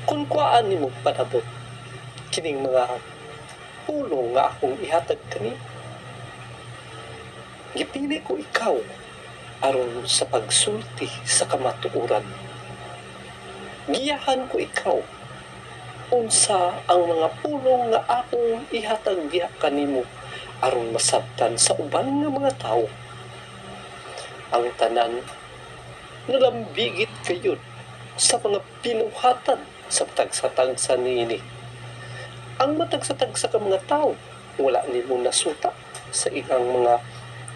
Kung kuhaan nimo panabot kining mga pulong nga akong ihatag kanimo, gipili ko ikaw aron sa pagsulti sa kamatuoran. Giyahan ko ikaw unsa ang mga pulong nga akong ihatag diha kanimo aron masabtan sa uban nga mga tawo. Ang tanan nalambigit kayod sa mga pinuhatan sa tagsa-tagsa niini. Ang matagsa-tagsa ka mga tao, wala nimo nasuta sa ilang mga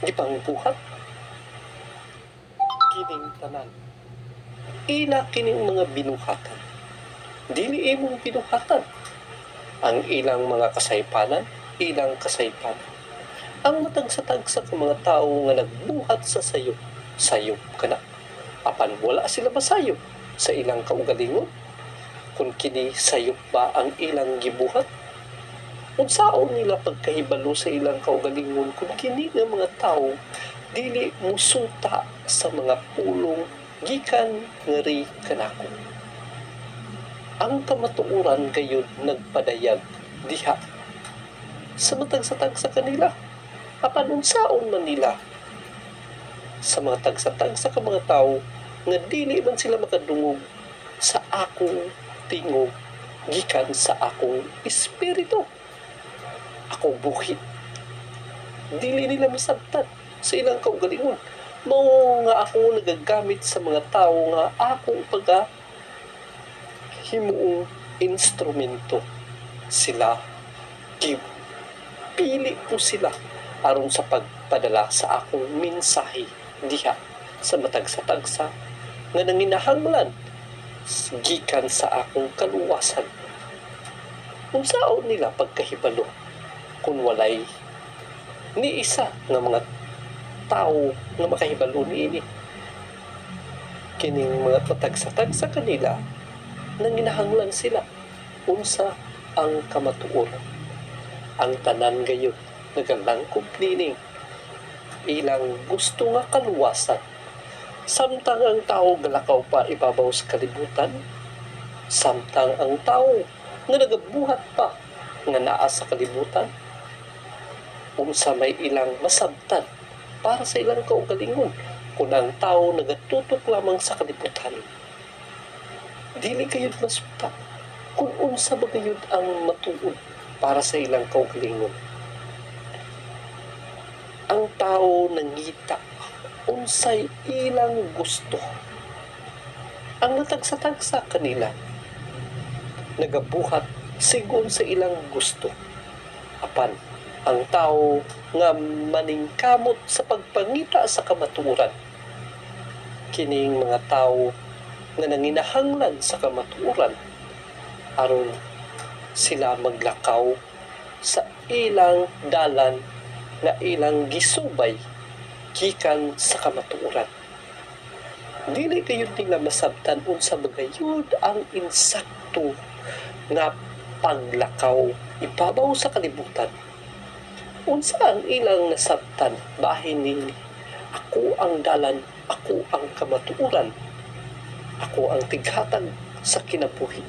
gipangbuhat. Kining tanan, ila kining mga binuhatan. Dili imong binuhatan. Ang ilang mga kasaypanan, ilang kasaypanan. Ang matagsa-tagsa ka mga tao nga nagbuhat sa sayop, sayop ka na. Apan wala sila masayop sa ilang kaugalingon. Kung kini sayop ba ang ilang gibuhat? Unsaon nila pagkahibalo sa ilang kaugalingon kung kini nga mga tao dili musuta sa mga pulong gikan ngari kanako. Ang kamatuoran gayud nagpadayag diha sa matagsa-tagsa kanila. Apan unsaon man nila sa mga tagsa-tagsa ka mga tao nga dili man sila makadungog sa akong tingog gikan sa akong espiritu, akong buhi. Dili nila masabtan sa ilang kaugalingon. Mao nga ako nagagamit sa mga tao nga akong himuong instrumento. Sila pili ko sila aron sa pagpadala sa akong mensahe diha sa matagsa-tagsa nga nanginahanglan gikan sa akong kaluwasan. Unsaon nila pagkahibalo kung walay ni isa nga mga tao nga makahibalo niini? Kining mga matagsa-tagsa kanila nanginahanglan sila unsa ang kamatuoran. Ang tanan gayon nagalangkop nining ilang gusto nga kaluwasan. Samtang ang tao galakaw pa ibabaw sa kalibutan, samtang ang tao nga nagabuhat pa nga naa sa kalibutan, unsa may ilang masabtan para sa ilang kaugalingon kung ang tao nagatutok lamang sa kalibutan. Dili kayod masuta kung unsa ba kayod ang matuod para sa ilang kaugalingon. Ang tao nangita unsay ilang gusto. Ang natagsa-tagsa kanila nagabuhat sigon sa ilang gusto. Apan ang tao nga maningkamot sa pagpangita sa kamatuoran, kining mga tao nga nanginahanglan sa kamatuoran aron sila maglakaw sa ilang dalan nga ilang gisubay gikan sa kamatuoran. Dili kayo nila masabtan unsa bagayud ang insakto nga paglakaw ibabaw sa kalibutan. Unsa ang ilang nasabtan bahin nini? Ako ang dalan, ako ang kamatuoran, ako ang tighatag sa kinabuhi.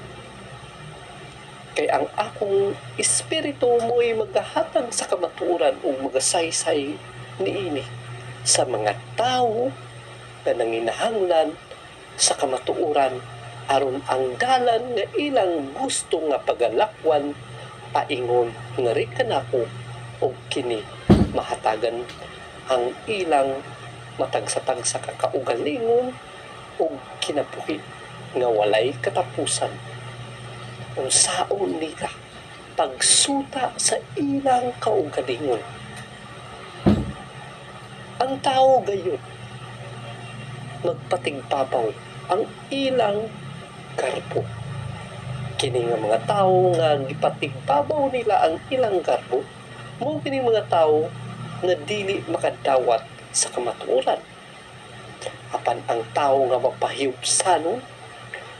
Kay ang akong espiritu mo'y maghahatag sa kamatuoran o magasaysay niini sa mga tao na nanginahanglan sa kamatuoran aron ang dalan nga ilang gusto nga pagalakwan paingon nga ri kanako og kini mahatagan ang ilang matagsa-tagsa ka kaugalingon og kinabuhi nga walay katapusan. Unsaon nila pagsuta sa ilang kaugalingon. Ang tao gayon magpatigbabaw ang ilang garbo. Kini nga mga tao nga gipatigbabaw nila ang ilang garbo, mo kini mga tao nga dili makadawat sa kamatuoran. Apan ang tao nga mapahiyupsanon,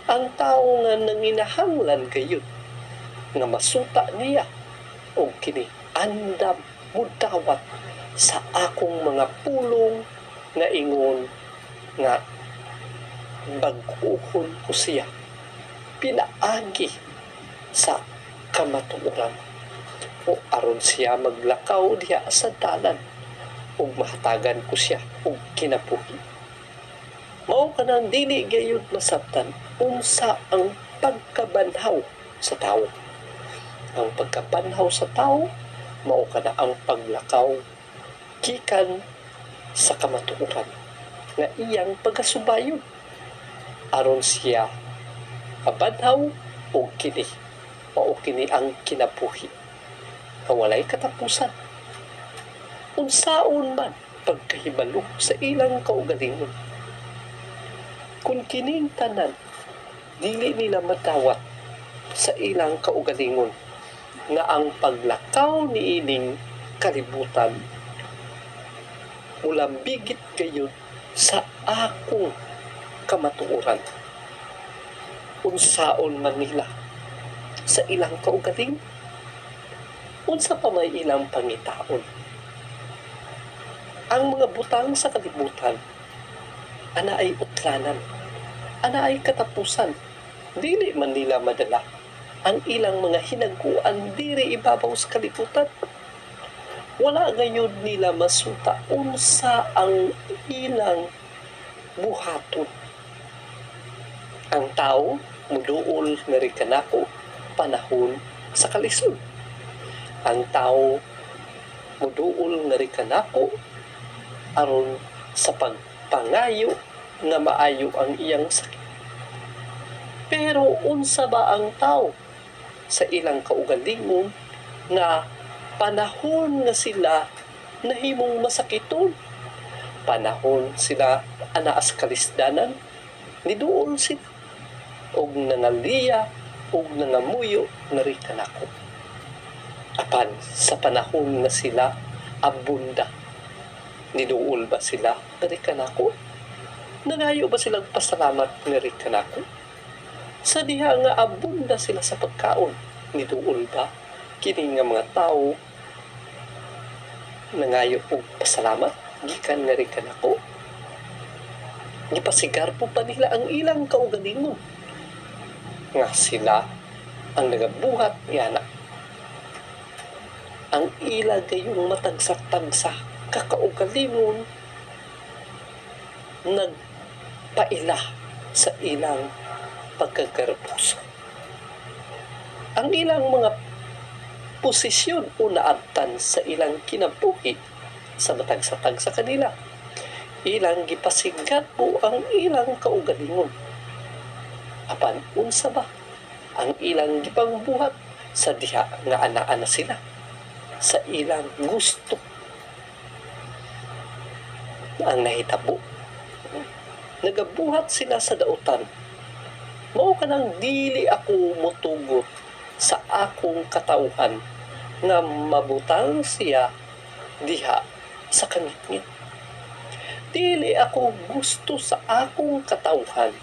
ang tao nga nanginahanglan gayon nga masuta niya o kini andam mudawat sa akong mga pulong nga ingon nga baguhon ko siya. pinaagi sa kamatuoran o aron siya maglakaw diha sa dalan ug mahatagan ko siya og kinabuhi. Mao kanang dili gayud masabtan unsa ang pagkabanhaw sa tawo. Ang pagkabanhaw sa tawo mao kana ang paglakaw gikan sa kamatuoran nga iyang pagasubayon aron siya kabanhaw og kini mao kini ang kinabuhi nga walay katapusan. Unsaon man pagkahibalo sa ilang kaugalingon, kung kining tanan dili nila matawat sa ilang kaugalingon nga ang paglakaw niining kalibutan mulambigit gayud sa akong kamatuoran. Unsaon man nila sa ilang kaugaling, unsa pa may ilang pangitaon. Ang mga butang sa kalibutan, ana ay utlanan, ana ay katapusan. Dili man nila madala ang ilang mga hinaguan diri ibabaw sa kalibutan. Wala gayud nila masuta unsa ang ilang buhaton. Ang tao muduol nga ri kanako panahon sa kalisod. Ang tao muduol nga ri kanako aron sa pagpangayo nga maayo ang iyang sakit. Pero unsa ba ang tao sa ilang kaugalingon nga panahon nga sila nahimong masakiton, panahon sila anaas kalisdanan, niduol sila og nangaliya og nangamuyo na ri kanako. Apan sa panahon nga sila abunda, niduol ba sila na ri kanako? Nangayo ba silang pasalamat na ri kanako? Sa diha nga abunda sila sa pagkaon, niduol ba kini nga mga tao nangayo og pasalamat gikan na ri kanako? Gipasigar po pa nila ang ilang kaugalingon nga sila ang nagabuhat yana. Ang ila gayong matagsa-tagsa kakaugalingon nagpaila sa ilang pagkagarbuso. Ang ilang mga posisyon o naabtan sa ilang kinabuhi sa matagsa-tagsa kanila. Ilang gipasigat po ang ilang kaugalingon. Apan unsa ba ang ilang gipangbuhat sa diha nga ana-ana sila sa ilang gusto ang nahitabo. Nagabuhat sila sa dautan. Mao kanang dili ako motugot sa akong katawhan nga mabutang siya diha sa kangit-ngit. Dili ako gusto sa akong katawhan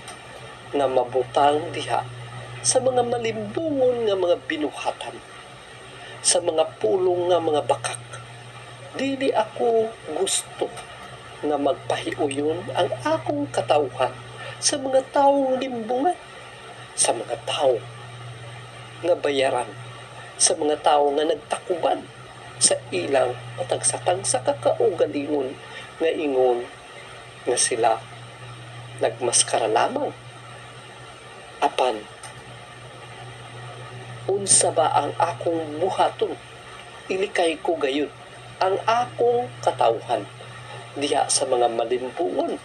nga mabutang diha sa mga malimbungon nga mga binuhatan, sa mga pulong nga mga bakak. Dili ako gusto nga magpahiuyon ang akong katawhan sa mga taong limbungan, sa mga tao nga bayaran, sa mga tao nga nagtakuban sa ilang matagsatag sa kakaugalingon nga ingon nga sila nagmaskara lamang. Apan unsa ba ang akong buhaton? Ilikay ko gayon ang akong katawhan diha sa mga malimbungon.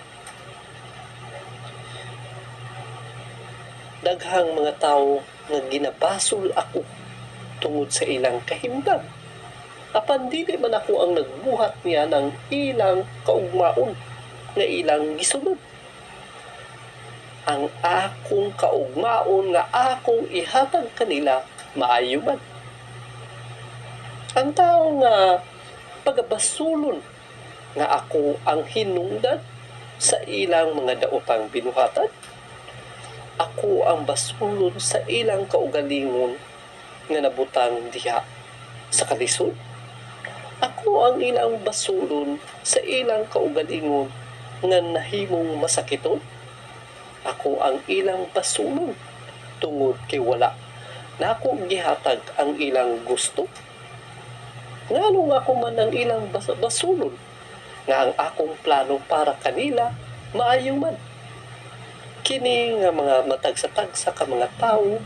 Daghang mga tao nga ginabasol ako tungod sa ilang kahimdang. Apan dili man ako ang nagbuhat niya ng ilang kaugmaon nga ilang gisunod. Ang akong kaugmaon nga akong ihatag kanila maayo man. Ang tao nga pagabasulon nga ako ang hinungdan sa ilang mga daotang binuhatan, ako ang basulon sa ilang kaugalingon nga nabutang diha sa kalisod. Ako ang ilang basulon sa ilang kaugalingon nga nahimong masakiton. Ako ang ilang basulon tungod kay wala nako gihatag ang ilang gusto. Nganong ako man ang ilang basulon nga ang akong plano para kanila maayo man. Kini nga mga matagsa-tagsa ka mga tao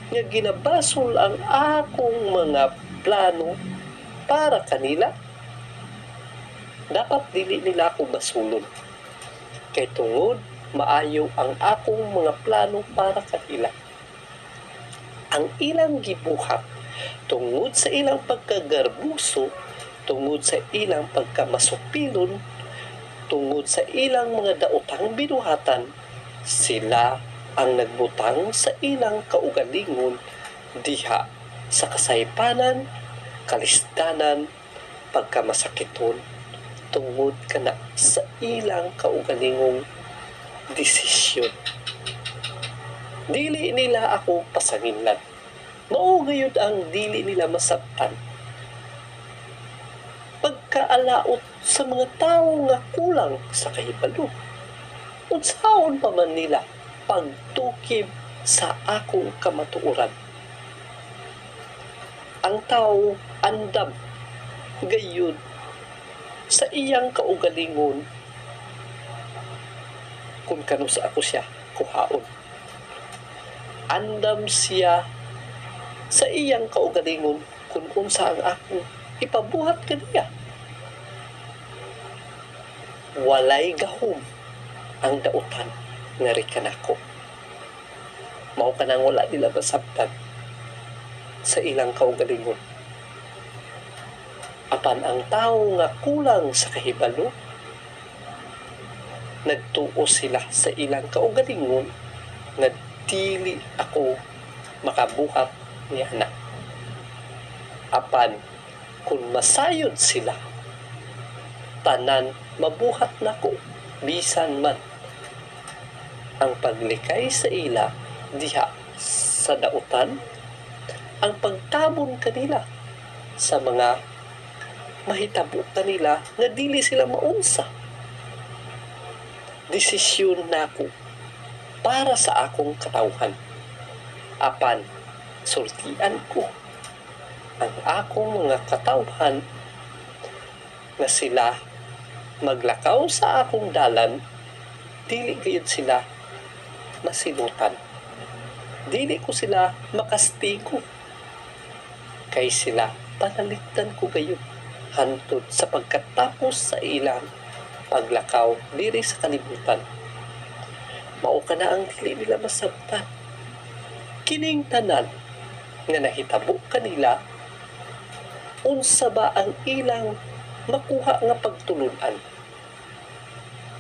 nga ginabasol ang akong mga plano para kanila, dapat dili nila ako basulon. Kay tungod maayo ang akong mga plano para kanila. Ang ilang gibuhat tungod sa ilang pagkagarbuso, tungod sa ilang pagkamasupilon, tungod sa ilang mga daotang binuhatan, sila ang nagbutang sa ilang kaugalingon diha sa kasaypanan, kalisdanan, pagkamasakiton, tungod kana sa ilang kaugalingong desisyon. Dili nila ako pasanginlan. Mao gayud ang dili nila masabtan. Pagkaalaot sa mga tawo nga kulang sa kahibalo, unsaon pa man nila pagtukib sa akong kamatuoran. Ang tawo andam gayud sa iyang kaugalingon kung kano sa ako siya kuhaon. Andam siya sa iyang kaugalingon kung unsa ang akong ipabuhat kaniya. Walay gahom ang dautan nga rikanako. Mao ka nang wala nila masabtan sa ilang kaugalingon. Apan ang tao nga kulang sa kahibalo, nagtuo sila sa ilang kaugalingon nga dili ako makabuhat niya na. Apan kung masayod sila, tanan mabuhat nako bisan man ang paglikay sa ila diha sa dautan, ang pagtabon kanila sa mga mahitabo kanila nga dili sila maunsa. Desisyon nako para sa akong katawhan. Apan sultian ko ang akong mga katawhan nga sila maglakaw sa akong dalan, dili gayud sila masilutan. Dili ko sila makastigo. Kay sila panaligtan ko gayud hantod sa pagkatapos sa ilang paglakaw diri sa kalibutan. Mao kana ang dili nila masabtan. Kining tanan nga nahitabo kanila, unsa ba ang ilang makuha nga pagtulunan.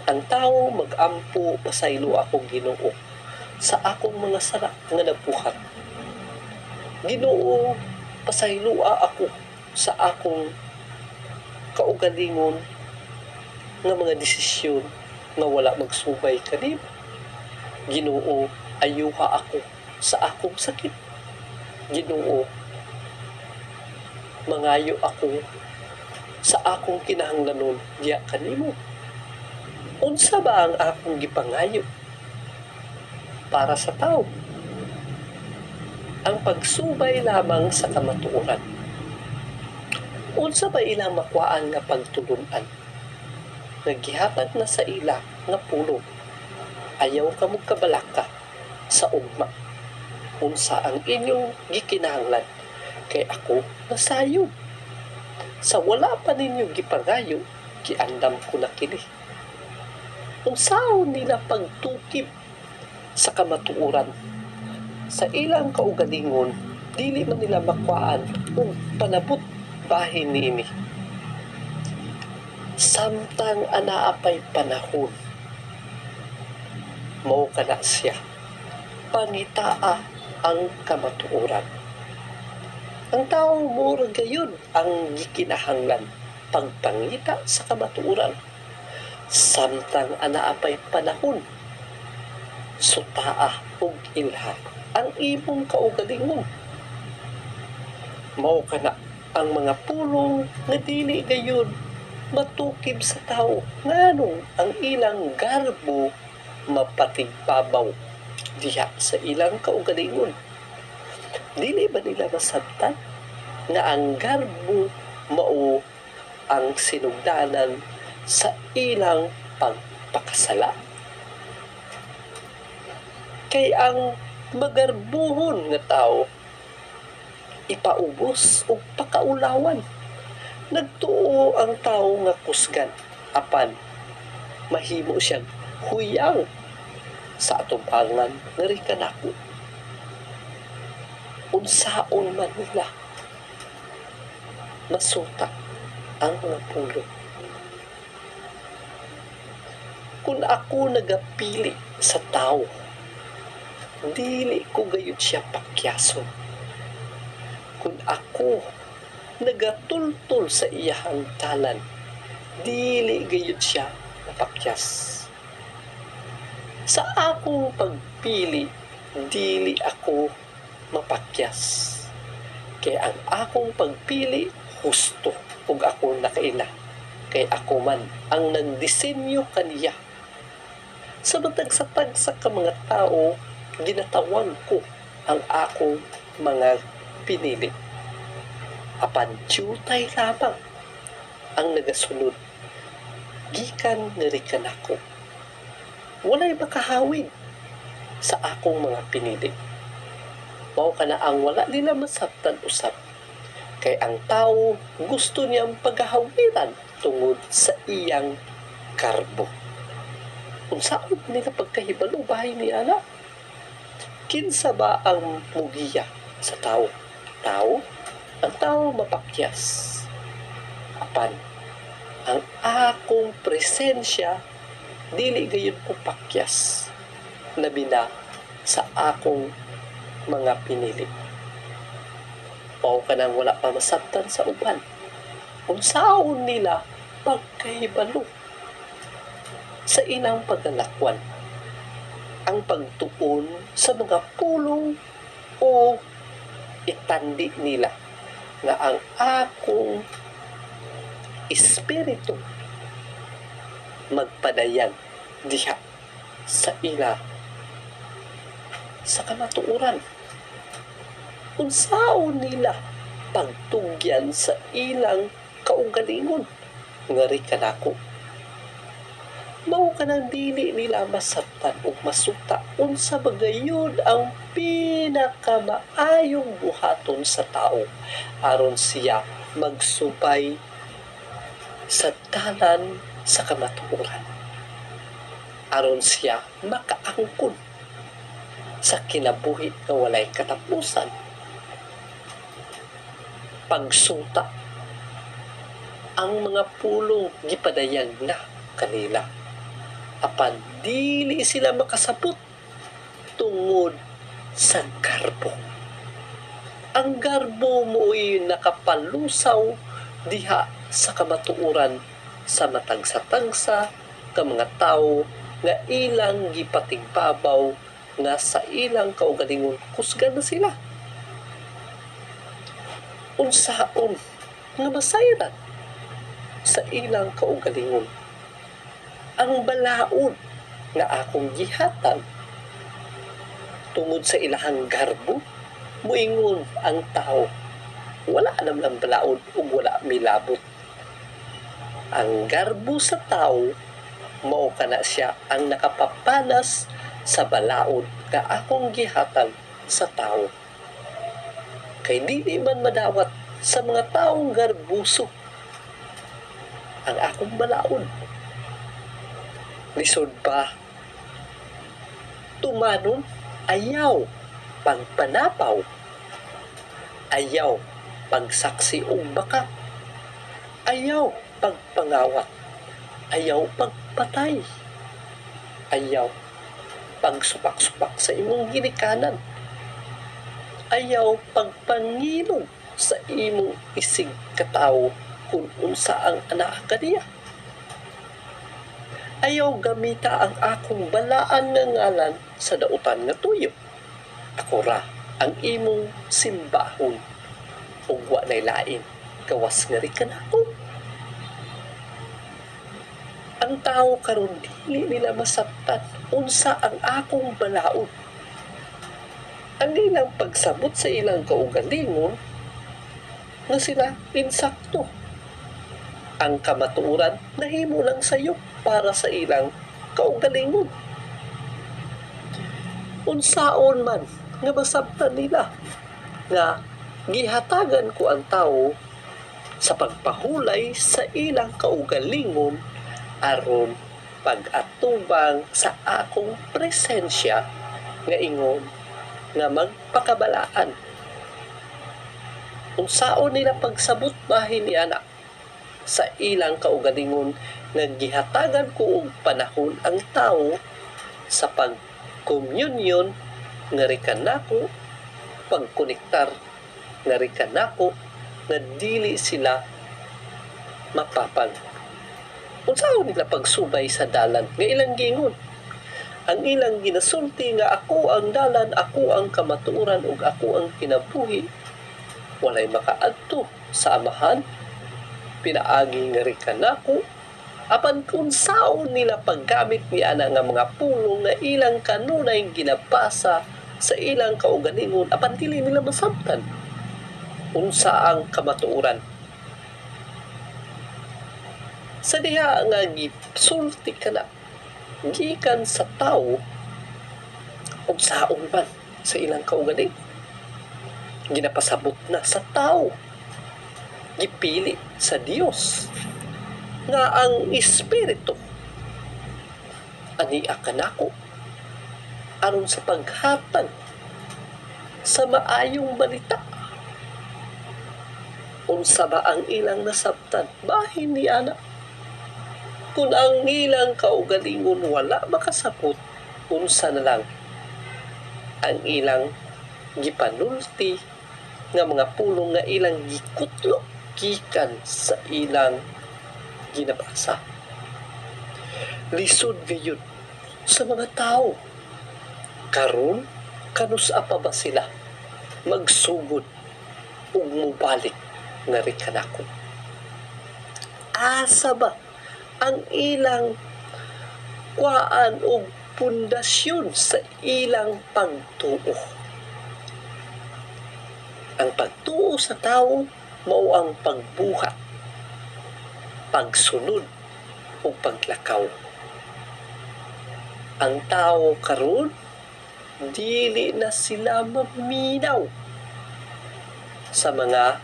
Ang tao mag-ampo pasaylo akong Ginoo sa akong mga sala nga nabuhat. Ginoo, pasaylua ako sa akong kaugalingon nga mga desisyon nga wala magsubay kanimo. Ginoo, ayuha ako sa akong sakit. Ginoo, mangayo ako sa akong kinahanglanon diya kanimo. Unsa ba ang akong gipangayo para sa tao? Ang pagsubay lamang sa kamatuoran. Unsa ba ilang makuhaan nga pagtulunan? Naggihatag na sa ila nga pulo. Ayaw ka magkabalaka sa ugma. Unsa ang inyong gikinahanglan? Kay ako nasayod. Sa wala pa ninyo gipangayo, giandam ko na kini. Unsaon nila pagtukib sa kamatuoran? Sa ilang kaugalingon, dili man nila makuhaan o panabot bahin niini. Samtang anaapay panahon, mao kana siya, pangitaa ang kamatuoran. Ang tao mura gayon ang gikinahanglan, pagpangita sa kamatuoran. Samtang anaapay panahon, sutaa ug ilha ang imong kaugalingon. Mao kana ang mga pulong nga dili gayon matukib sa tao, nganong ang ilang garbo mapatigbabaw. diha sa ilang kaugalingon. Dili ba nila masabtan nga ang garbo mao ang sinugdanan sa ilang pagpakasala? Kay ang magarbuhon nga tao ipaubos o pakaulawan. Nagtuo ang tao nga kusgan apan mahimo siyang huyang sa atubangan nga rikanako. Unsaon man nila masuta ang mga pulo. Kung ako nagapili sa tao, dili ko gayud siya pakyason. Kung ako nagatultol sa iyahang talan, dili gayud siya mapakyas. Sa akong pagpili, dili ako mapakyas. Kaya ang akong pagpili, husto ug ako nakaila. Kay ako man ang nagdisenyo kaniya. Sa matagsa-tagsa ka mga tao, ginatawan ko ang akong mga pinili. Apan tiyutay lamang ang nagasunod. Gikan nga rikan ako. Walay makahawid sa akong mga pinili. Mao kana ang wala nila masabtan usab. Kay ang tao gusto niyang paghahawiran tungod sa iyang karbo. Kung saan nila pagkahibalo bahay ni ana? Kinsa ba ang mugiya sa tao? Tao? Ang tao mapakyas. Apan, ang akong presensya dili gayud ko pakyas. Labi na sa akong mga pinili. Pao ka nang wala pa masabtan sa uban. Kung saan nila pagkahibalo sa ilang paglalakwan. Ang pagtuon sa mga pulong o itandi nila nga ang akong espiritu magpadayag diha sa ila sa kamatuoran. Kung saan nila pagtugyan sa ilang kaugalingon nga rikanako. Mao kanang dili nila masabtan o masuta unsa bagayon ang pinakamaayong buhaton sa tao aron siya magsubay sa tanan sa kamatuoran. Aron siya makaangkon sa kinabuhi nga walay katapusan. Pagsuta ang mga pulong gipadayag na kanila. Apan dili sila makasabot tungod sa garbo. Ang garbo mo'y nakapalusaw diha sa kamatuoran sa matagsa-tagsa ka mga tao nga ilang gipatigbabaw nga sa ilang kaugalingon kusgan na sila. Unsaon nga masayran sa ilang kaugalingon ang balaod nga akong gihatan tungod sa ilahang garbo. Muingon ang tao wala alam lang balaod ug wala milabot. Ang garbo sa tao mao kana siya ang nakapapanas sa balaod nga akong gihatan sa tao. Kay dili man madawat sa mga taong garbuso ang akong balaod. Lisod pa tumanon, ayaw pagpanapaw, ayaw pagsaksi og baka, ayaw pagpangawat, ayaw pagpatay, ayaw pagsupak-supak sa imong ginikanan, ayaw pagpangilog sa imong isig katawo kung unsa ang anak kaniya. Ayaw gamita ang akong balaan nga ngalan sa dautan nga tuyo. Ako ra ang imong simbahon ug wa nay lain gawas nga rikan ako. Ang tao karon dili nila masabtan unsa ang akong balaod ang ilang pagsabot sa ilang kaugalingon nga sila insakto. Ang kamatuoran nahimo lang sayo para sa ilang kaugalingon. Unsaon man nga masabtan nila nga gihatagan ko ang tawo sa pagpahulay sa ilang kaugalingon aron pag-atubang sa akong presensya nga ingon nga magpakabalaan. Unsaon nila pagsabot bahin ni anak sa ilang kaugalingon nga gihatagan ko og panahon ang tawo sa pag-communion nga rikanako, pagkonektar nga rikanako nga dili sila mapapag. Unsaon nila pagsubay sa dalan nga ilang gingon? Ang ilang ginasulti nga ako ang dalan, ako ang kamatuoran ug ako ang kinabuhi. Walay makaadto sa amahan, pinaagi nga rikanako. Apan kung saon nila paggamit ni ana nga mga pulong nga ilang kanunay ginabasa sa ilang kaugalingon, apan dili nila masabtan unsa ang kamatuoran. Sa diha nga gisulti ka na gikan sa tawo ug saon man sa ilang kaugaling, ginapasabot na sa tawo, gipili sa Dios nga ang Espiritu ania kanako aron sa paghatag sa maayong balita. Unsa ba ang ilang nasabtan bahin ni ana? Kung ang ilang kaugalingon wala makasabot, unsa na lang ang ilang gipanulti nga mga pulong nga ilang gikutlo gikan sa ilang ginabasa. Lisod gayud sa mga tao. Karon kanus-a pa ba sila magsugod ug mubalik nga rikanako? Asa ba ang ilang kuhaan o pundasyon sa ilang pagtuo? Ang pagtuo sa tao mao ang pagbuhat, pagsunod o paglakaw. Ang tao karon dili na sila maminaw sa mga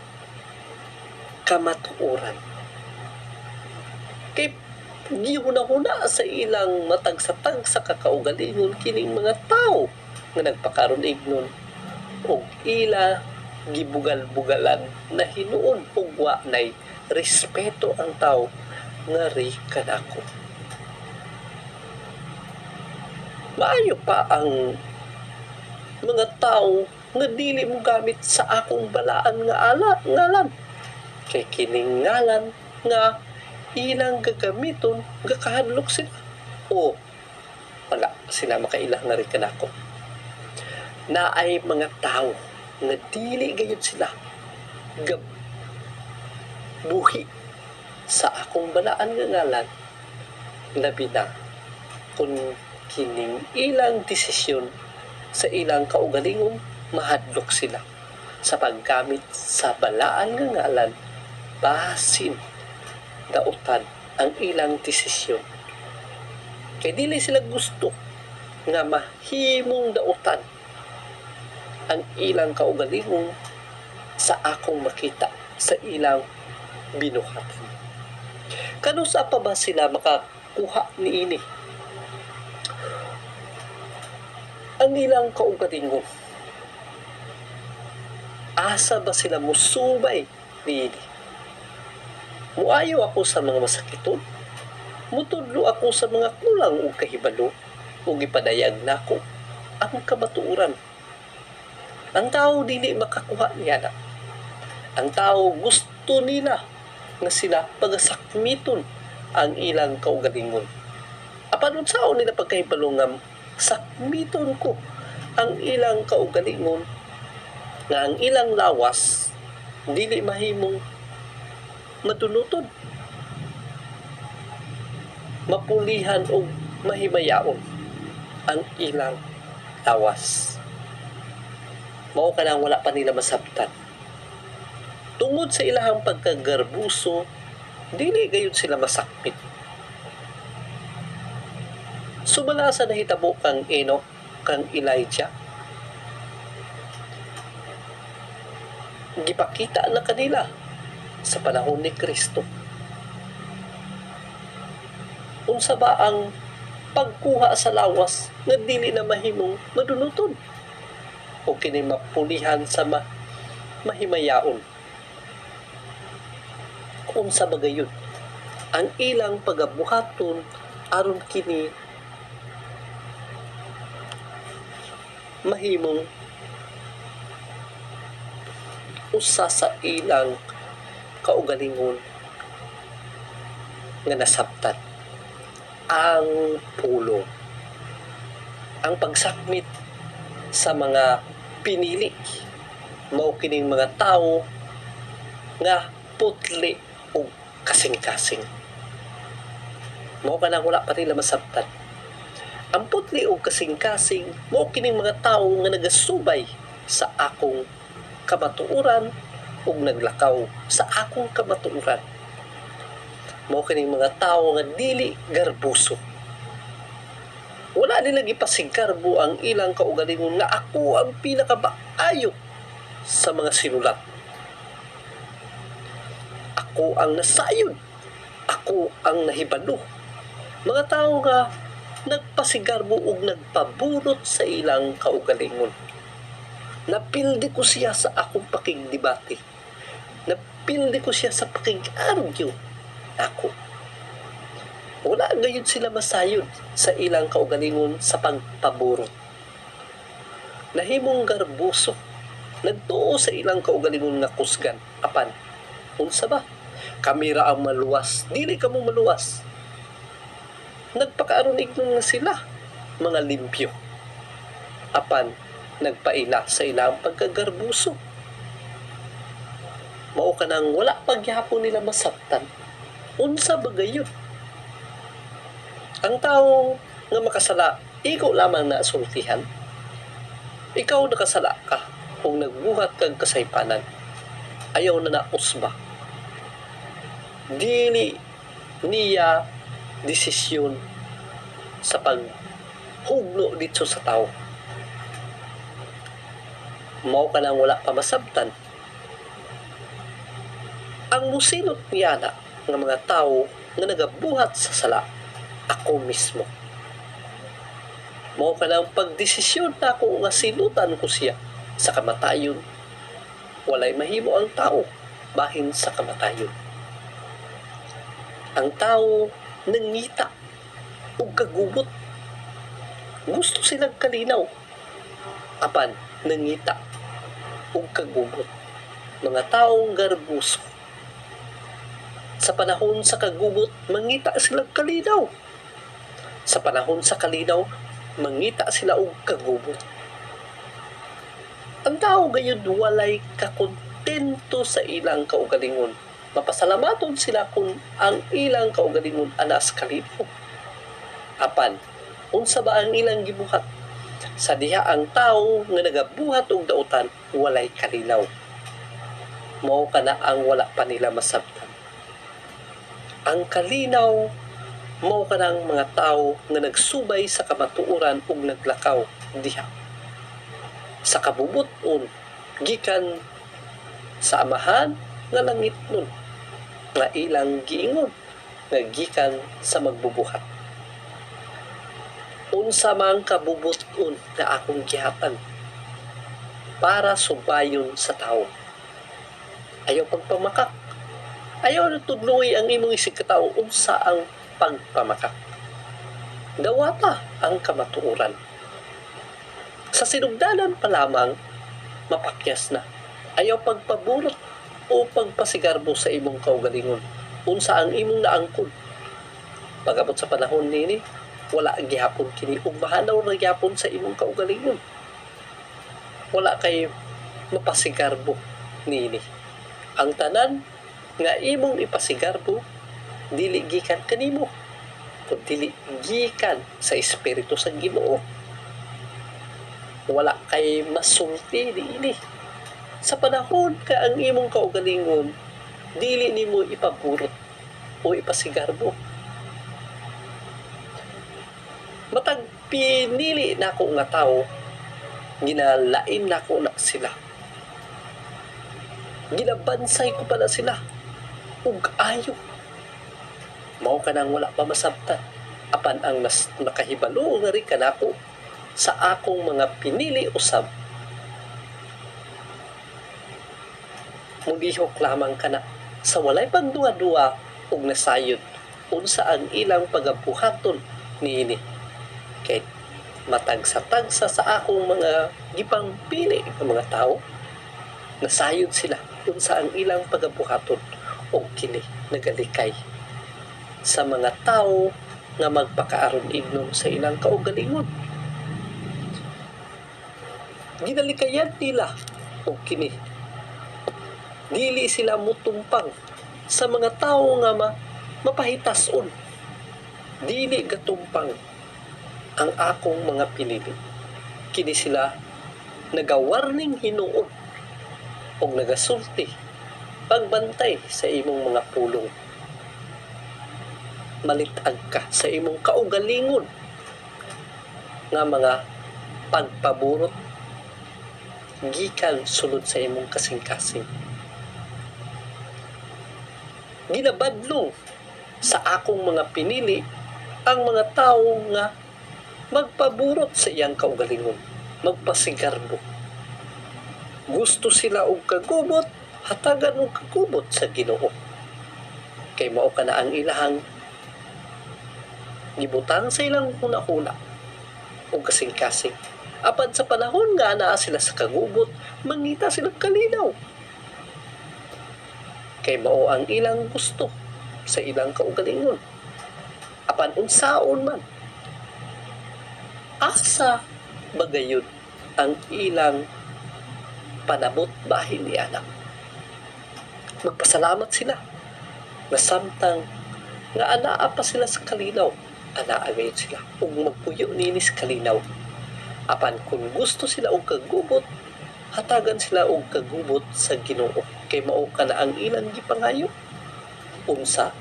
kamatuoran. Kay gihuna-huna sa ilang matag-satag sa kakaugalingon kining mga tao nga nagpakaron ignon og ila gibugal-bugalan na hinuon ug wa nay respeto ang tao nga rikanako. Maayo pa ang mga tao nga dili mo gamit sa akong balaan nga ngalan. Kay kining ngalan nga ilang gagamiton gakahadlok sila o wala sila makailang nga rin kanako. Naay mga tao nga dili gayud sila buhi sa akong balaan nga ngalan, labi na kung kining ilang desisyon sa ilang kaugalingon mahadlok sila sa paggamit sa balaan nga ngalan basin dautan ang ilang desisyon. Kay dili sila gusto nga mahimong dautan ang ilang kaugalingon sa akong makita sa ilang binuhatan. Kanusa pa ba sila makakuha niini? Ang ilang kaugalingon, asa ba sila musubay niini? Muayo ako sa mga masakiton, mutudlo ako sa mga kulang o kahibalo, o gipadayag nako ang kamatuoran. Ang tao dili makakuha niya na. Ang tao gusto nila nga sila pagasakmiton ang ilang kaugalingon. Apan unsaon nila pagkahibalo nga sakmiton ko ang ilang kaugalingon nga ang ilang lawas dili mahimong madunutod, mapulihan o mahimayaon ang ilang lawas. mao kanang wala pa nila masabtan. Tungod sa ilahang pagkagarbuso, dili gayud sila masakmit. Sumala sa nahitabo kang Enoch, kang Elijah, gipakita na kanila sa panahon ni Kristo. Unsa ba ang pagkuha sa lawas nga dili na mahimong madunuton o kini mapulihan sa mahimayaon? Unsa ba gayon ang ilang pagabuhaton aron kini mahimong usa sa ilang kaugalingon nga nasabtan? Ang pulong, ang pagsakmit sa mga pinili, mao kining mga tao nga putli o kasing-kasing. Mao kanang wala pa nila masabtan. Ang putli o kasing-kasing, mao kining mga tao nga nagasubay sa akong kamatuoran o naglakaw sa akong kamatuoran. Mao kining mga tao nga dili garbuso. Wala nila gipasigarbo ang ilang kaugalingon nga ako ang pinakabaayo sa mga sinulat. Ako ang nasayod. Ako ang nahibalo. Mga tao nga nagpasigarbo ug nagpaburot sa ilang kaugalingon. Napildi ko siya sa akong pakigdebate. Napildi ko siya sa pakig-argue. Ako. Wala gayon sila masayod sa ilang kaugalingon sa pagpaburot. Nahimong garbuso. Nagtuo sa ilang kaugalingon nga kusgan. Apan, unsa ba? Kamera ang maluwas. Dili ka mo maluwas. Nagpakaaronig nga sila. Mga limpyo. Apan, nagpaila sa ilang pagkagarbuso. Mao ka nang wala pagyapon nila masabtan. Unsa ba gayon? Ang tao nga makasala, ikaw lamang na asultihan. Ikaw nakasala ka kung nagbuhat kag kasaypanan. Ayaw na nausba. Dili niya desisyon sa paghugno dito sa tao. Mao ka nang wala pa masabtan. Ang musilot niya na ng mga tao nga nagabuhat sa sala, ako mismo. Mao ka nang pagdesisyon na ako nga silutan ko siya sa kamatayon. Walay mahimo ang tao bahin sa kamatayon. Ang tao nangita ug kagubot. Gusto silang kalinaw. Apan nangita ug kagubot. Mga taong garbuso. Sa panahon sa kagubot, mangita sila kalinaw. Sa panahon sa kalinaw, mangita sila og kagubot. Ang tao gayon walay kakontento sa ilang kaugalingon. Mapasalamaton sila kung ang ilang kaugalingon anas kalinaw. Apan, unsa ba ang ilang gibuhat? Sa diha ang tao nga nagabuhat og dautan, walay kalinaw. Mao kana ang wala pa nila masabtan. Ang kalinaw, mao kanang mga tao nga nagsubay sa kamatuoran ug naglakaw diha. Sa kabubuton, gikan sa amahan nga langit nun, nga ilang giingon, nga gikan sa magbubuhat. Unsa man kabubuton na akong gihatag para subayon sa tao. Ayaw pagpamakak. Ayaw na tudloy ang imong isig katao unsa ang pagpamakak. Dawata ang kamatuoran. Sa sinugdanan pa lamang, mapakyas na. Ayaw pagpaburot o pagpasigarbo sa imong kaugalingon. Unsa ang imong naangkon. Pagabot sa panahon nini, wala ang gihapon kini ug mahanaw na gihapon sa imong kaugalingon. Wala kay mapasigarbo nini. Ang tanan nga imong ipasigarbo dili gikan kanimo kundi dili gikan sa espiritu sa Ginoo. wala kay masulti diini. Sa panahon ka ang imong kaugalingon, dili nimo ipaburot o ipasigarbo. Matag pinili nako nga tawo, ginalain nako na sila. Ginabansay ko pala sila ug ayo. Mao kanang wala pa masabtan. Apan ang nakahibalo nga rin kanako sa akong mga pinili usab. Mulihok lamang kana sa walay pagduwa-duwa ug nasayod unsa ang ilang pagabuhaton niini. Kay matagsa-tagsa sa akong mga gipang pili ng mga tao, nasayod sila unsa ang ilang pagabuhaton ug kini nagalikay sa mga tao nga magpakaaron ignon sa ilang kaugalingon. Ginalikayan nila ug kini dili sila mutumpang sa mga tao nga mapahitason. Dili gatumpang ang akong mga pinili. Kini sila nagawarning hinuon o nagasulti pagbantay sa imong mga pulong. Malitag ka sa imong kaugalingon nga mga pagpaburot gikan sulod sa imong kasing-kasing. Ginabadlong sa akong mga pinili ang mga tao nga magpaburot sa iyang kaugalingon, magpasigarbo. Gusto sila og kagubot, hatagan og kagubot sa Ginoo. Kay mao kana ang ilahang gibutang sa ilang huna-huna o kasing-kasing. Apan sa panahon nga naa sila sa kagubot, mangita silang kalinaw. Kay mao ang ilang gusto sa ilang kaugalingon. Apan unsaon man, asa bagayon ang ilang panabot bahin ni anak. Magpasalamat sila na samtang nga anaa pa sila sa kalinaw, anaa gayon sila ug magpuyo nini sa kalinaw. Apan kung gusto sila og kagubot, hatagan sila og kagubot sa Ginoo. Kay mao kana ang ilang gipangayo. Unsa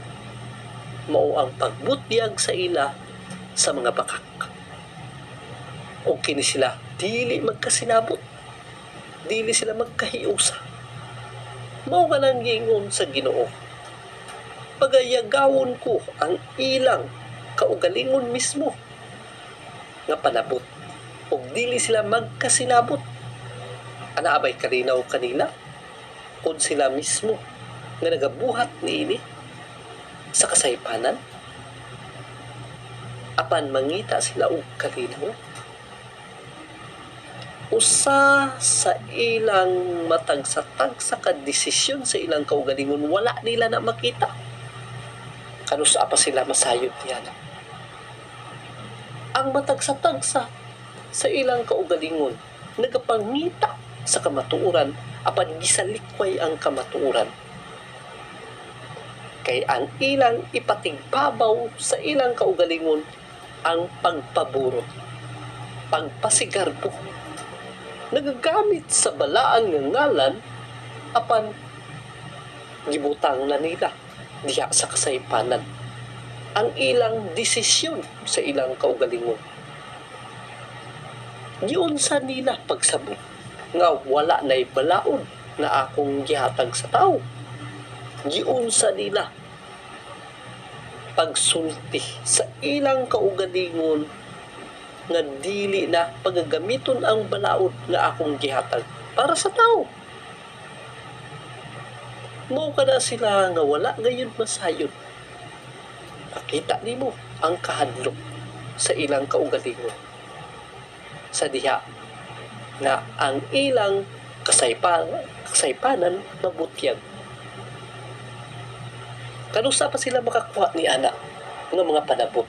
mao ang pagbutyag sa ila sa mga bakak. O kini sila dili magkasinabot, dili sila magkahiusa. Mao ka nang giingon sa Ginoo, pagayagawon ko ang ilang kaugalingon mismo nga panabot o dili sila magkasinabot. Ana abay kalinaw kanila kung sila mismo nga nagabuhat niini sa kasaypanan, apan mangita sila og kalinaw. Usa sa ilang matagsa-tagsa ka desisyon sa ilang kaugalingon, wala nila na makita. Kanusa pa sila masayod niya. Ang matagsa-tagsa sa ilang kaugalingon, nagapangita sa kamatuoran, apan gisalikway ang kamatuoran. Kay ang ilang ipatigbabaw sa ilang kaugalingon ang pagpaburot, pagpasigarbo. Nagagamit sa balaan ng ngalan, apan gibutang na nila diha sa kasaypanan ang ilang desisyon sa ilang kaugalingon. Giunsa nila pagsabot nga wala na'y balaod na akong gihatag sa tao. Giunsa nila pagsulti sa ilang kaugalingon nga dili na pagagamiton ang balaod nga akong gihatag para sa tao. Mao kada sila nga wala gayon masayod. Makita nimo ang kahadlok sa ilang kaugalingon. Sa diha na ang ilang kasaypanan mabutyag. Kanusa pa sila makakuha ni ana nga mga panabot?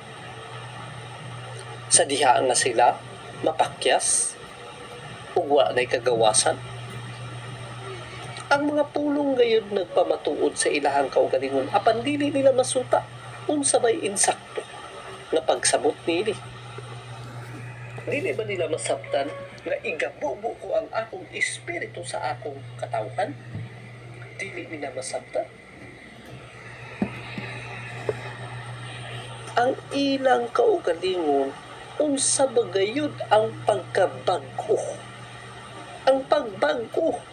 Sa diha nga sila mapakyas ug wa nay kagawasan. Ang mga pulong gayon nagpamatuod sa ilahang kaugalingon, apan dili nila masuta unsa bay insakto nga pagsabot nili. Dili ba nila masabtan nga igabubo ko ang akong espiritu sa akong katawhan, dili nila masabtan. Ang ilang kaugalingon, unsa ba gayud ang pagkabag-o? Ang pagbago.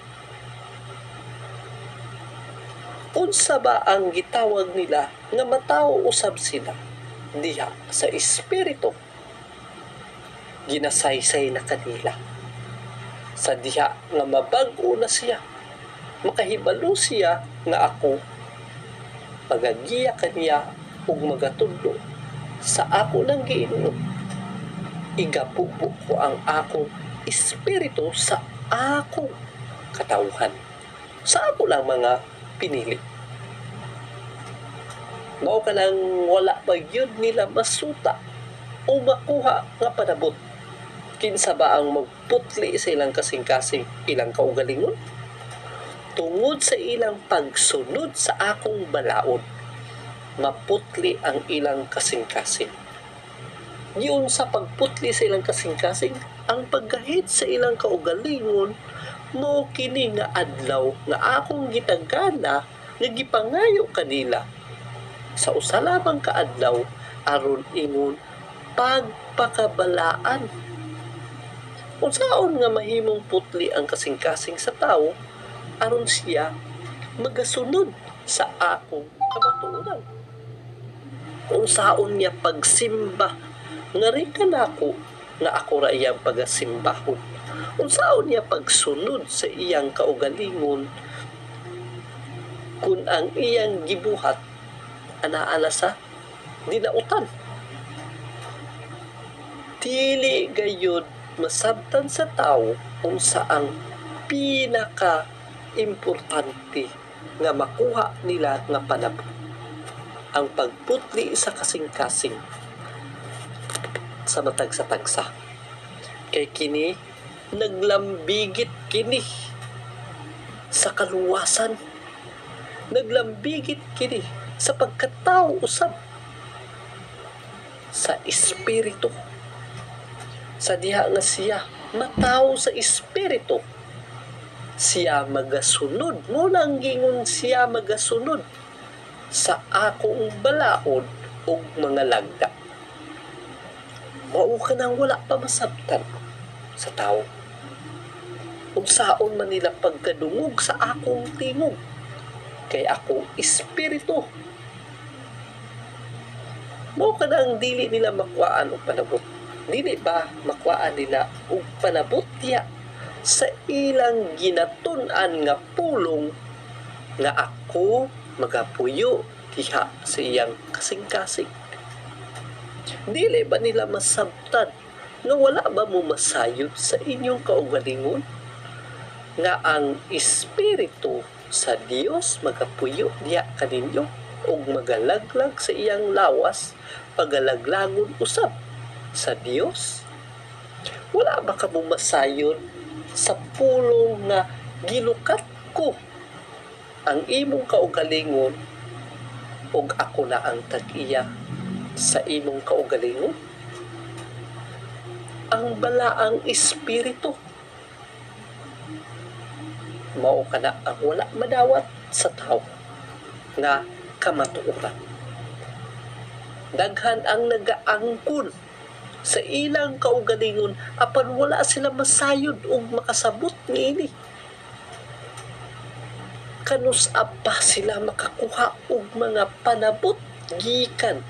Unsa ba ang gitawag nila nga matawo usab sila diha sa espiritu? Ginasaysay na kanila sa diha nga mabag-o na siya, makahibalo siya nga ako magagiya kaniya ug magatudlo sa ako ng Ginoo. Igabubo ko ang akong espiritu sa akong katawhan, sa ako lang mga pinili. Mao ka lang wala pa yun nila masuta o makuha nga panabot. Kinsa ba ang magputli sa ilang kasing-kasing ilang kaugalingon? Tungod sa ilang pagsunod sa akong balaod, maputli ang ilang kasing-kasing. Yun sa pagputli sa ilang kasing-kasing, ang paggahit sa ilang kaugalingon, mo kini nga adlaw nga akong gitagana nga gipangayo kanila sa usa lamang ka adlaw aron ingon pagpakabalaan. Unsaon nga mahimong putli ang kasing-kasing sa tawo aron siya magasunod sa akong kamatuoran. Unsaon niya pagsimba nga rin kanako nga ako ra iyang pagasimbahon. Unsaon niya pagsunod sa iyang kaugalingon kung ang iyang gibuhat anaala sa dinautan. Dili gayud masabtan sa tawo unsa ang pinaka importante nga makuha nila nga panabot. Ang pagputli sa kasing-kasing sa matag sa tagsa. Kay kini naglambigit kini sa kaluwasan. Naglambigit kini sa pagkatao usab sa espiritu. Sa diha nga siya matawo sa espiritu, siya magasunod. Muna ang gingon siya magasunod sa akong balaod o mga lagda. Mao ka nang wala pa masabtan sa tao. Unsaon man nila pagkadungog sa akong tingog, kay ako espiritu. Mao ka nang dili nila makuhaan og panabot. Dili ba makuhaan nila og panabot diya sa ilang ginatun-an nga pulong nga ako magapuyo diha sa iyang kasing-kasing. Dili ba nila masabtan nga wala ba mo masayod sa inyong kaugalingon nga ang espiritu sa Dios magapuyo diha kaninyo ug magalaglag sa iyang lawas pagalaglagon usab sa Dios? Wala ba ka mo masayod sa pulong nga gilukat ko ang imong kaugalingon ug ako na ang tag-iya sa imong kaugalingon? Ang balaang espiritu mao kana ang wala madawat sa tao nga kamatuoran. Daghan ang nagaangkon sa ilang kaugalingon apan wala sila masayod ug makasabot niini. Kanus apa sila makakuha og mga panabot gikan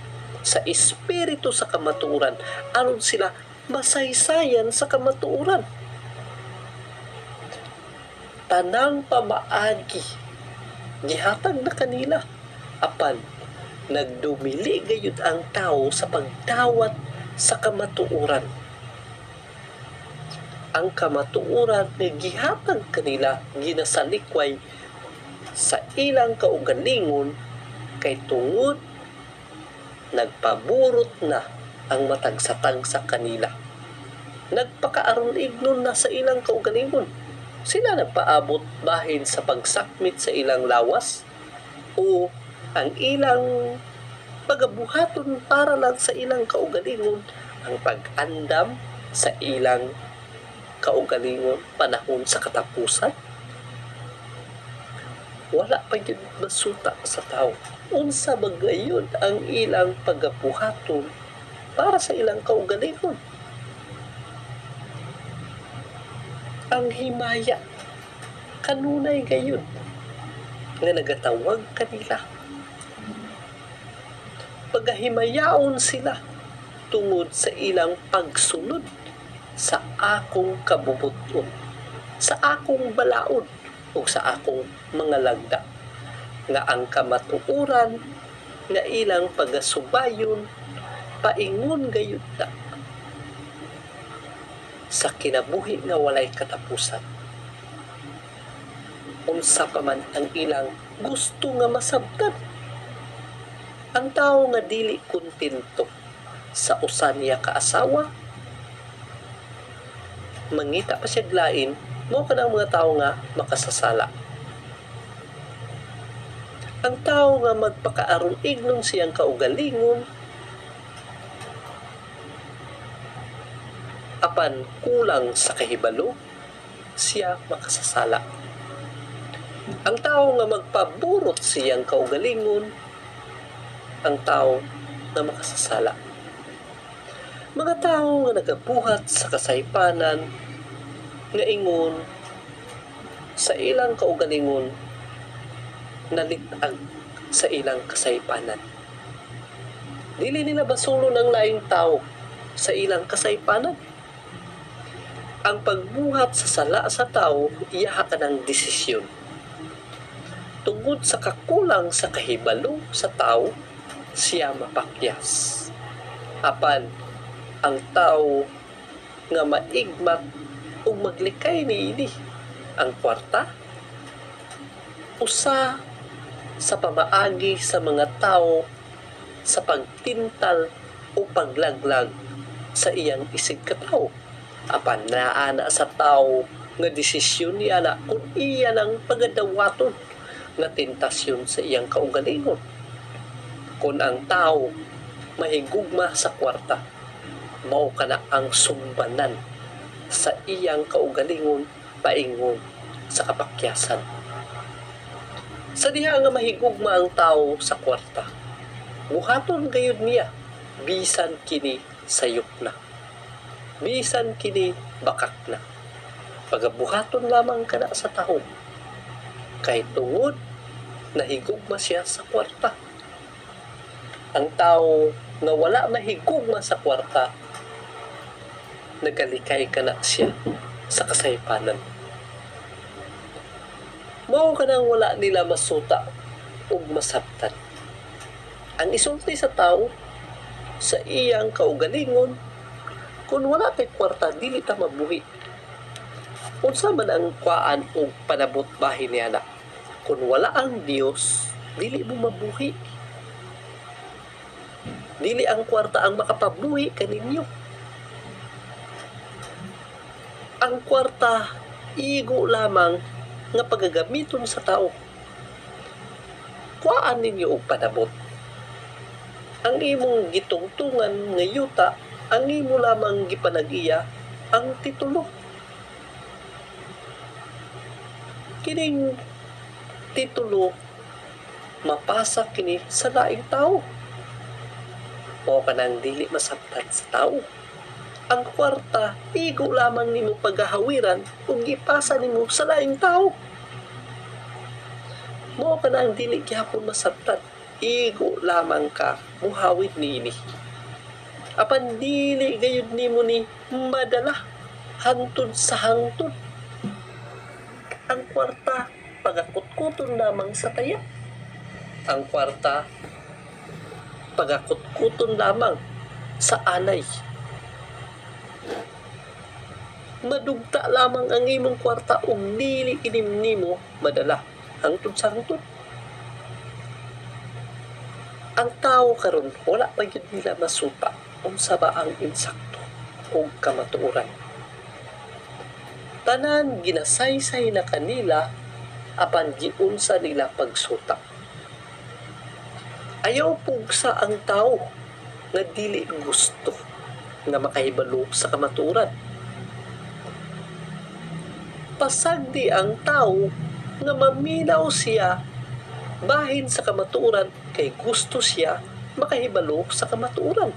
sa espiritu sa kamatuoran aron sila masaysayan sa kamatuoran. Tanang pamaagi gihatag na kanila apan nagdumili gayud ang tao sa pagdawat sa kamatuoran. Ang kamatuoran nga gihatag kanila ginasalikway sa ilang kaugalingon kay tungod nagpaburot na ang matagsatang sa kanila. Nagpakaaron ignon na sa ilang kaugalingon. Sila nagpaabot bahin sa pagsakmit sa ilang lawas o ang ilang pagabuhaton para lang sa ilang kaugalingon ang pag-andam sa ilang kaugalingon panahon sa katapusan? Wala pa yun masuta sa tao. Unsa ba gayon ang ilang pagabuhaton para sa ilang kaugalingon? Ang himaya kanunay gayon nga nagatawag kanila. Pagahimayaon sila tungod sa ilang pagsunod sa akong kabubuton, sa akong balaod o sa akong mga lagda, nga ang kamatuoran nga ilang pagasubayon paingon gayud na sa kinabuhi nga walay katapusan. Unsa pa man ang ilang gusto nga masabtan, ang tao nga dili kontento sa usa niya kaasawa, mangita pa siya glain, mo kanang mga tao nga makasasala. Ang tao nga magpakaaron ignon siyang kaugalingon, apan kulang sa kahibalo, siya makasasala. Ang tao nga magpaburot siyang kaugalingon, ang tao nga makasasala. Mga tao nga nagabuhat sa kasaypanan, nga ingon sa ilang kaugalingon, nalitag sa ilang kasaypanan. Dili nila basulo ng laing tao sa ilang kasaypanan. Ang pagbuhat sa sala sa tao, iyaha ka ng desisyon. Tungod sa kakulang sa kahibalo sa tao, siya mapakyas. Apan, ang tao nga maigmat o maglikay niini ang kwarta, usa sa pamaagi sa mga tao sa pagtintal o paglaglag sa iyang isig katao. Apan naana sa tao nga desisyon niya na kung iyan ang pagadawaton nga tentasyon sa iyang kaugalingon. Kung ang tao mahigugma sa kwarta, mao kana ang sumbanan sa iyang kaugalingon paingon sa kapakyasan. Sa diha nga mahigugma ang tao sa kwarta, buhaton gayud niya bisan kini sayop na, bisan kini bakak na. Pagabuhaton lamang kana sa tao, kay tungod nahigugma siya sa kwarta. Ang tao nga wala mahigugma sa kwarta, nagalikay ka na siya sa kasaypanan. Mao ka nang wala nila masuta o masabtan. Ang isulti sa tao, sa iyang kaugalingon, kung wala kay kwarta, dili ta mabuhi. Unsa man ang kuan o panabot bahin niya na, kung wala ang Dios, dili mo mabuhi. Dili ang kwarta ang makapabuhi kaninyo. Ang kwarta, igo lamang nga pagagamiton sa tao. Kuhaan ninyo og panabot. Ang imong gitungtungan nga yuta, ang imo lamang gipanag-iya ang titulo. Kining titulo mapasa kini sa laing tao. O kanang dili masabtan sa tao. Ang kwarta, igo lamang nimo paghahawiran kung gipasa nimo sa laing tao. Mo ka na ang dili gyapon masabtan, igo lamang ka muhawid niini. Apan dili gayud nimo ni madala hantod sa hangtod. Ang kwarta, pagakutkuton lamang sa taya. Ang kwarta, pagakutkuton lamang sa anay. Madugta lamang ang imong kwarta ug dili kinim nimo madala hangtod sa hangtod. Ang tao karon wala pa gyud nila masuta unsa ba ang insakto ug kamatuoran. Tanan ginasaysay na kanila apan giunsa nila pagsuta. Ayaw pugsa ang tao nga dili gusto nga makahibalo sa kamatuoran. pasagdi ang tao nga maminaw siya bahin sa kamatuoran kay gusto siya makahibalo sa kamatuoran.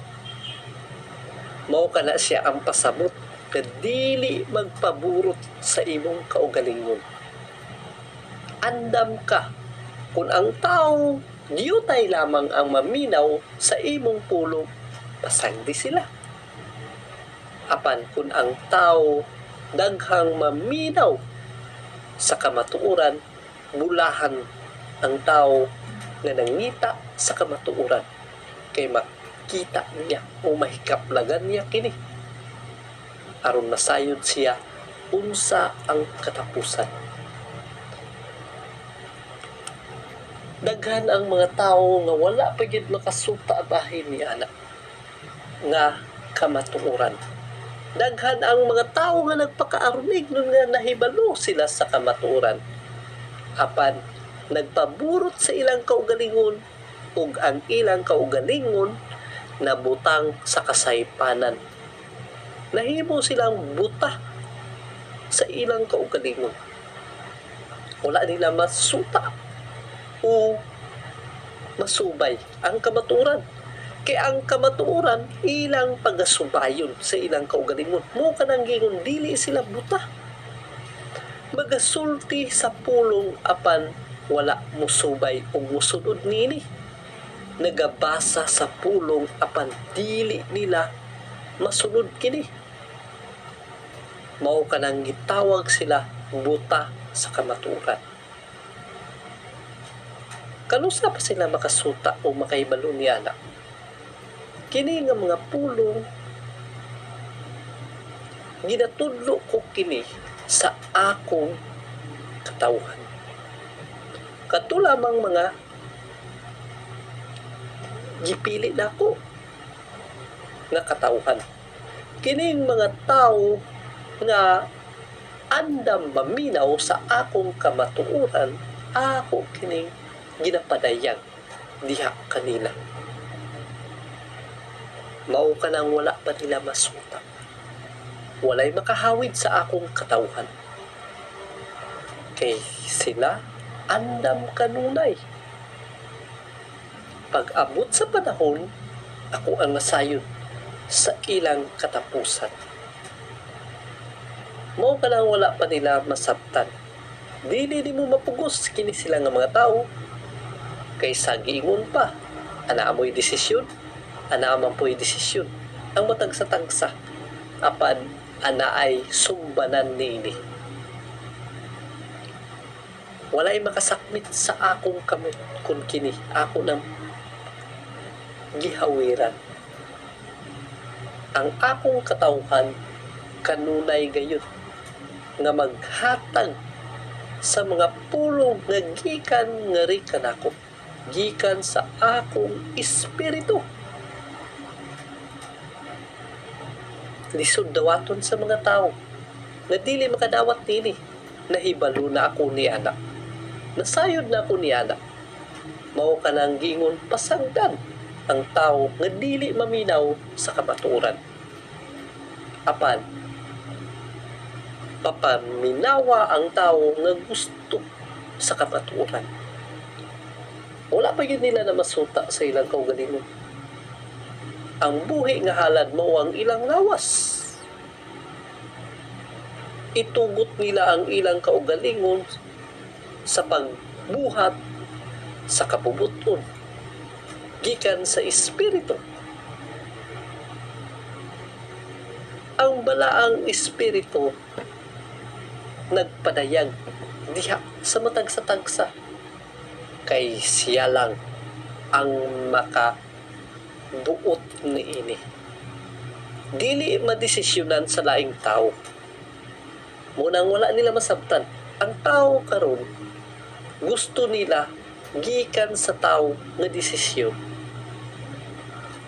Mao kana siya ang pasabot nga dili magpaburot sa imong kaugalingon. Andam ka kung ang tao diyutay lamang ang maminaw sa imong pulong, pasagdi sila. Apan kung ang tao daghang maminaw sa kamatuoran, bulahan ang tao nga nangita sa kamatuoran kay makita niya o mahikaplagan niya kini aron masayod siya unsa ang katapusan. Daghan ang mga tawo nga wala pa gyud makasuta bahin ni ana nga kamatuoran. Daghan ang mga tawo nga nagpakaarunig nun nga nahibalo sila sa kamatuoran. Apan nagpaburot sa ilang kaugalingon ug ang ilang kaugalingon nabutang sa kasaypanan. Nahimo silang buta sa ilang kaugalingon. Wala nila masuta o masubay ang kamatuoran. Kaya ang kamatuoran ilang pagasubayon sa ilang kaugalingon. Mo kanang gingon dili sila buta. Magasulti sa pulong apan wala musubay o musunod nini. Nagabasa sa pulong apan dili nila masunod kini. Mao kanang gitawag sila buta sa kamatuoran. Kanusa pa sila makasuta o makahibalo ni ana? Kini nga mga pulong ginatudlo ko kini sa akong katawhan. Kato lamang mga gipili nako nga katawhan. Kining mga tao nga andam maminaw sa akong kamatuoran, ako kining ginapadayag diha kanila. Mao kanang wala pa nila masuta. Walay makahawid sa akong katawhan. Kay sila andam kanunay. Pag abot sa panahon, ako ang nasayod sa ilang katapusan. Mao kanang wala pa nila masabtan. Dili mo mapugos kini sila nga mga tao kay sagiingon pa. Ana amoy desisyon, ana man po'y desisyon. Ang matagsa-tagsa apan ana ay sumbanan niini. Walay makasakmit sa akong kamot kun kini ako nang gihawiran. Ang akong katawhan kanunay gayon nga maghatag sa mga pulong nga gikan nga ri kanako, gikan sa akong espiritu. Lisod dawaton sa mga tao na dili makadawat nini. Nahibalo na ako ni anak. Nasayod na ako ni anak. Mao kanang gingon pasangdan ang tao nga dili maminaw sa kamatuoran. Apan papaminawa ang tao nga gusto sa kamatuoran. Wala pa yun nila na masuta sa ilang kaugalingon. Ang buhi nga halad mo ang ilang lawas. Itugot nila ang ilang kaugalingon sa pagbuhat sa kabubuton gikan sa espiritu. Ang balaang espiritu nagpadayag diha sa matagsa-tagsa kay siya lang ang makabuot niini. Dili madesisyonan sa laing tao. Munang wala nila masabtan. Ang tao karon gusto nila gikan sa tao nga desisyon.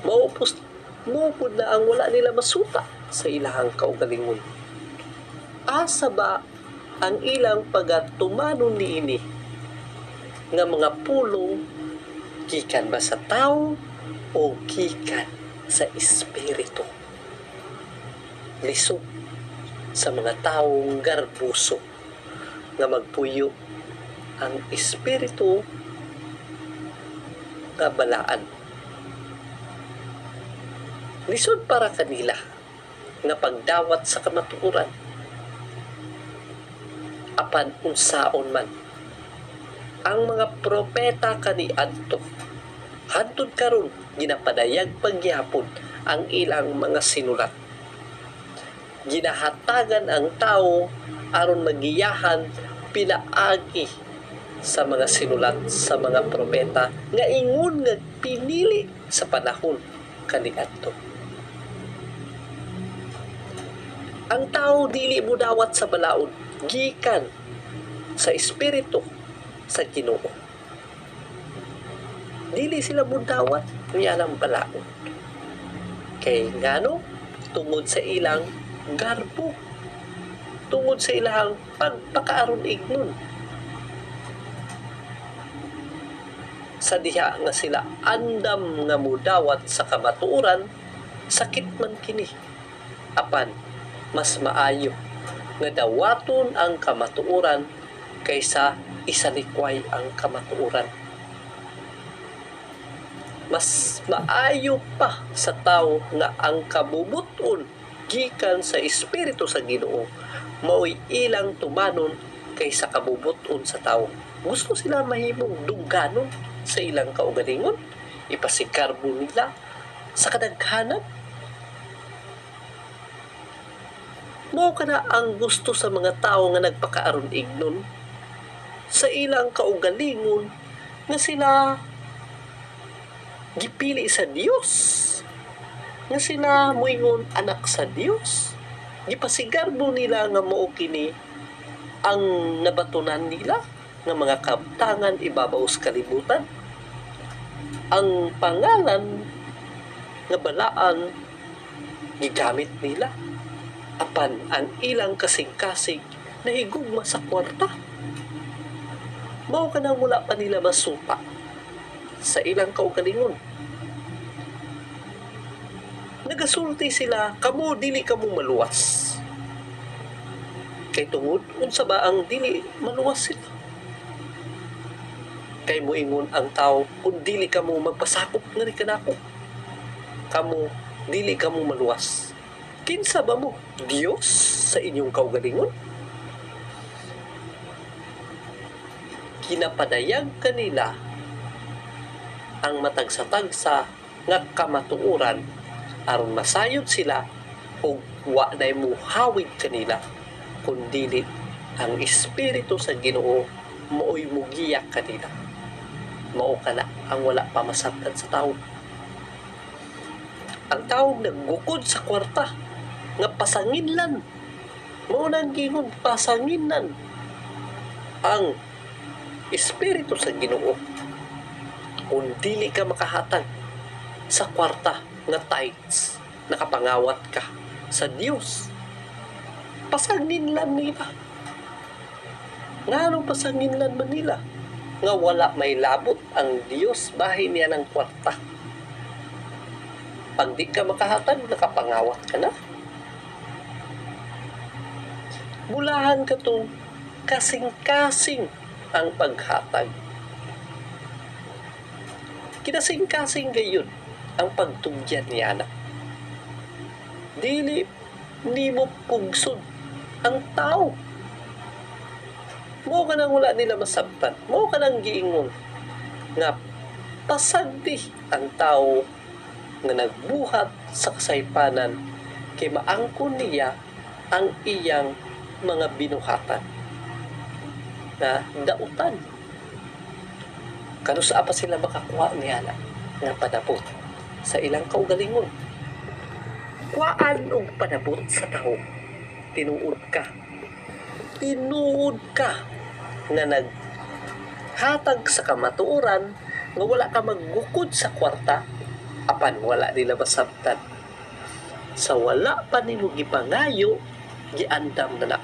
Maupos na ang wala nila masuta sa ilahang kaugalingon. Asa ba ang ilang pagatumanon niini nga mga pulong gikan ba sa tao o gikan sa espiritu? Lisod sa mga taong garbuso nga magpuyo ang espiritu nga balaan. Lisod para kanila nga pagdawat sa kamatuoran apan unsaon man ang mga propeta kaniadto hangtod karon ginapadayag pagyapon ang ilang mga sinulat. Ginahatagan ang tao aron magiyahan pinaagi sa mga sinulat sa mga propeta nga ingon nga pinili sa panahon kaniadto. Ang tao dili mo dawat sa balaod gikan sa espiritu sa Ginoo. Dili sila mo dawat niya ng balaod. Kay ngano tungod sa ilang garbo, tungod sa ilang pagpakaaron ignon. Sa diha nga sila andam nga mudawat sa kamatuoran, sakit man kini. Apan mas maayo nga dawaton ang kamatuoran kaysa isalikway ang kamatuoran. Mas maayo pa sa tao nga ang kabubuton gikan sa espiritu sa Ginoo mao'y ilang tumanon kaysa kabubuton sa tao. Gusto sila mahimong dungganon sa ilang kaugalingon, ipasikarbo nila sa kadaghanan. Mao kana ang gusto sa mga tao nga nagpakaaron ignon sa ilang kaugalingon nga sila gipili sa Dios, nga sila moingon anak sa Dios. Gipasigarbo nila nga mao kini ang nabatunan nila nga mga kabtangan ibabaw sa kalibutan. Ang pangalan nga balaan gigamit nila apan ang ilang kasing-kasing nahigugma sa kwarta. Mao kanang wala pa nila masupa sa ilang kaugalingon. Nagasulti sila, kamo dili kamo maluwas. Kay tungod unsa ba ang dili maluwas sila? Kay moingon ang tao, kung dili kamo magpasakop nga ni kanako, kamo dili kamo maluwas. Kinsa ba mo? Dios sa inyong kaugalingon? Kinapadayag kanila ang matagsa-tagsa nga kamatuoran aron masayod sila ug wa nay muhawid kanila kundi ang espiritu sa Ginoo mao'y mugiyak kanila. Mao kana ang wala pa masabtan sa tao. Ang tao naggukod sa kwarta nga pasanginlan, mao nang gingon pasanginan ang espiritu sa Ginoo. Kung dili ka makahatag sa kwarta nga tithes, nakapangawat ka sa Dios, pasanginlan nila. Nga pasanginlan man nila? Nga wala may labot ang Dios bahin niya ng kwarta. Pag di ka makahatag, nakapangawat ka na. Bulahan ka to kasing-kasing ang paghatag. Kinasing-kasing gayon ang pagtugyan niya na. Dili mo pugsod ang tao. Mo ka nang wala nila masabtan. Mo ka nang giingon nga pasagdi ang tao nga nagbuhat sa kasaypanan kay maangkon niya ang iyang mga binuhatan na dautan. Kanusa pa sila makakuha niya na nga panabot sa ilang kaugalingon. Kuhaan og panabot sa tao. Tinuod ka nga naghatag sa kamatuoran nga wala ka maggukod sa kwarta apan wala nila masabtan. Sa wala pa nimo gipangayo giandam na.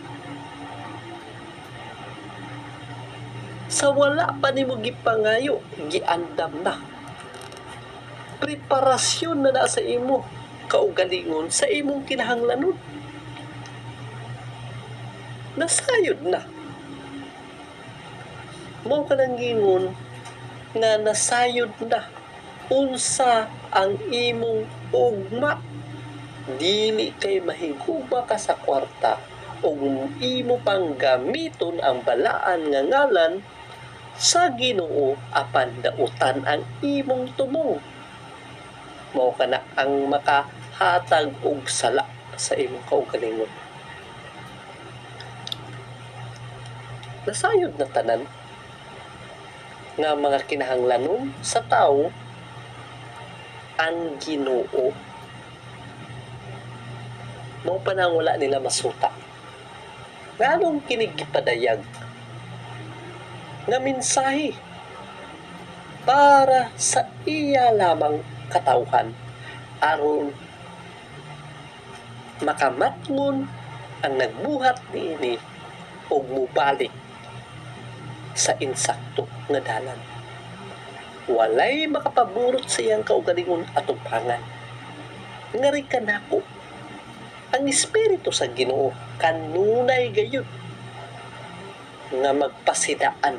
Sa wala pa nimo gipangayo giandam na. Preparasyon na sa imo kaugalingon sa imong kinahanglanon. Nasayod na. Mao kanang gingon nga nasayod na unsa ang imong ugma. Dili kay mahigugma ka sa kwarta ug imo pang gamiton ang balaan nga ngalan sa Ginoo apan dautan ang imong tumong. Mao kana ang makahatag og sala sa imong kaugalingon. Nasayod na tanan nga mga kinahanglanon sa tawo ang Ginoo. Mao pa nang wala nila masuta. Nganong kini gipadayag nga mensahe para sa iya lamang katawhan aron makamatngon ang nagbuhat niini og mubalik sa insakto nga dalan. Walay makapaburot sa iyang kaugalingon atong pangan. Ngari kanako ang espiritu sa Ginoo kanunay gayud nga magpasidaan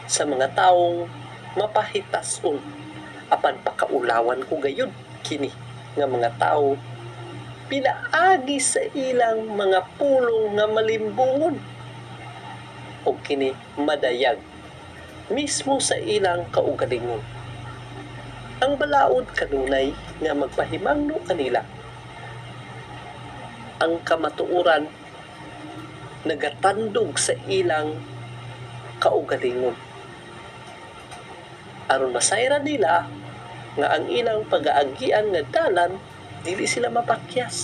sa mga taong mapahitason apan pakaulawan ko gayud kini nga mga tawo pinaagi sa ilang mga pulong nga malimbungon o kini madayag mismo sa ilang kaugalingon. Ang balaod kanunay nga magpahimangno kanila ang kamatuoran nagatandog sa ilang kaugalingon aron masayra nila nga ang ilang pag-aagian nga dalan dili sila mapakyas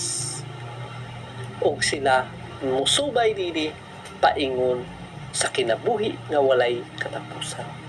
og sila musubay dili paingon sa kinabuhi nga walay katapusan.